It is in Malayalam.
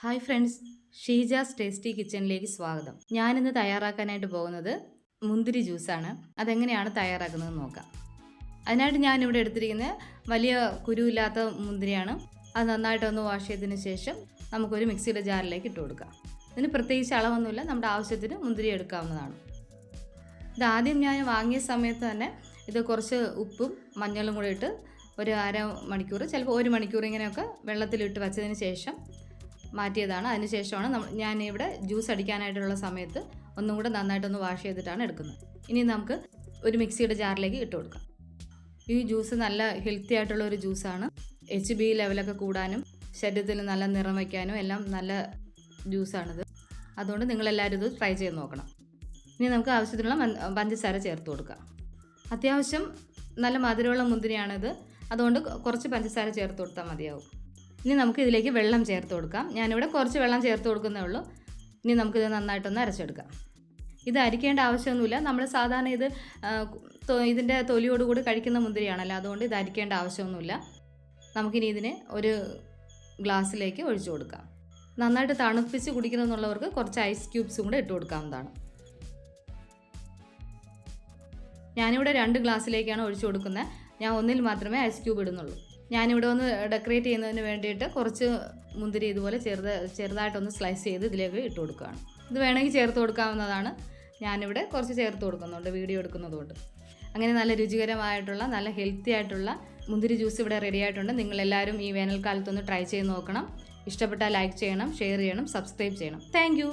ഹായ് ഫ്രണ്ട്സ്, ഷീജാസ് ടേസ്റ്റി കിച്ചണിലേക്ക് സ്വാഗതം. ഞാനിന്ന് തയ്യാറാക്കാനായിട്ട് പോകുന്നത് മുന്തിരി ജ്യൂസാണ്. അതെങ്ങനെയാണ് തയ്യാറാക്കുന്നതെന്ന് നോക്കാം. അതിനായിട്ട് ഞാനിവിടെ എടുത്തിരിക്കുന്നത് വലിയ കുരുവില്ലാത്ത മുന്തിരിയാണ്. അത് നന്നായിട്ടൊന്ന് വാഷ് ചെയ്തതിന് ശേഷം നമുക്കൊരു മിക്സിയുടെ ജാറിലേക്ക് ഇട്ട് കൊടുക്കാം. ഇതിന് പ്രത്യേകിച്ച് അളവൊന്നുമില്ല, നമ്മുടെ ആവശ്യത്തിന് മുന്തിരി എടുക്കാവുന്നതാണ്. ഇതാദ്യം ഞാൻ വാങ്ങിയ സമയത്ത് തന്നെ ഇത് കുറച്ച് ഉപ്പും മഞ്ഞളും കൂടെ ഇട്ട് ഒരു അരമണിക്കൂർ, ചിലപ്പോൾ 1 മണിക്കൂർ ഇങ്ങനെയൊക്കെ വെള്ളത്തിലിട്ട് വച്ചതിന് ശേഷം മാറ്റിയതാണ്. അതിനുശേഷമാണ് ഞാനിവിടെ ജ്യൂസ് അടിക്കാനായിട്ടുള്ള സമയത്ത് ഒന്നും കൂടെ നന്നായിട്ടൊന്ന് വാഷ് ചെയ്തിട്ടാണ് എടുക്കുന്നത്. ഇനി നമുക്ക് ഒരു മിക്സിയുടെ ജാറിലേക്ക് ഇട്ട് കൊടുക്കാം. ഈ ജ്യൂസ് നല്ല ഹെൽത്തി ആയിട്ടുള്ള ഒരു ജ്യൂസാണ്. HB ലെവലൊക്കെ കൂടാനും ശരീരത്തിൽ നല്ല നിറം വയ്ക്കാനും എല്ലാം നല്ല ജ്യൂസാണിത്. അതുകൊണ്ട് നിങ്ങളെല്ലാവരും ഇത് ട്രൈ ചെയ്ത് നോക്കണം. ഇനി നമുക്ക് ആവശ്യത്തിനുള്ള പഞ്ചസാര ചേർത്ത് കൊടുക്കാം. അത്യാവശ്യം നല്ല മധുരമുള്ള മുന്തിരിയാണിത്, അതുകൊണ്ട് കുറച്ച് പഞ്ചസാര ചേർത്ത് കൊടുത്താൽ മതിയാവും. ഇനി നമുക്ക് ഇതിലേക്ക് വെള്ളം ചേർത്ത് കൊടുക്കാം. ഞാനിവിടെ കുറച്ച് വെള്ളം ചേർത്ത് കൊടുക്കുന്നേ ഉള്ളൂ. ഇനി നമുക്കിത് നന്നായിട്ടൊന്ന് അരച്ചെടുക്കാം. ഇത് അരിക്കേണ്ട ആവശ്യമൊന്നുമില്ല. നമ്മൾ സാധാരണ ഇതിൻ്റെ തൊലിയോടുകൂടി കഴിക്കുന്ന മുന്തിരിയാണല്ലോ, അതുകൊണ്ട് ഇത് അരിക്കേണ്ട ആവശ്യമൊന്നുമില്ല. നമുക്കിനി ഇതിനെ ഒരു ഗ്ലാസ്സിലേക്ക് ഒഴിച്ചു കൊടുക്കാം. നന്നായിട്ട് തണുപ്പിച്ച് കുടിക്കണമെന്നുള്ളവർക്ക് കുറച്ച് ഐസ് ക്യൂബ്സും കൂടെ ഇട്ട് കൊടുക്കാവുന്നതാണ്. ഞാനിവിടെ 2 ഗ്ലാസ്സിലേക്കാണ് ഒഴിച്ചു കൊടുക്കുന്നത്. ഞാൻ ഒന്നിൽ മാത്രമേ ഐസ് ക്യൂബ് ഇടുന്നുള്ളൂ. ഞാനിവിടെ ഒന്ന് ഡെക്കറേറ്റ് ചെയ്യുന്നതിന് വേണ്ടിയിട്ട് കുറച്ച് മുന്തിരി ഇതുപോലെ ചെറുതായിട്ടൊന്ന് സ്ലൈസ് ചെയ്ത് ഇതിലേക്ക് ഇട്ട് കൊടുക്കുകയാണ്. ഇത് വേണമെങ്കിൽ ചേർത്ത് കൊടുക്കാവുന്നതാണ്. ഞാനിവിടെ കുറച്ച് ചേർത്ത് കൊടുക്കുന്നുണ്ട് വീഡിയോ എടുക്കുന്നതുകൊണ്ട്. അങ്ങനെ നല്ല രുചികരമായിട്ടുള്ള നല്ല ഹെൽത്തി ആയിട്ടുള്ള മുന്തിരി ജ്യൂസ് ഇവിടെ റെഡി ആയിട്ടുണ്ട്. നിങ്ങളെല്ലാവരും ഈ വേനൽക്കാലത്തൊന്ന് ട്രൈ ചെയ്ത് നോക്കണം. ഇഷ്ടപ്പെട്ടാൽ ലൈക്ക് ചെയ്യണം, ഷെയർ ചെയ്യണം, സബ്സ്ക്രൈബ് ചെയ്യണം. താങ്ക്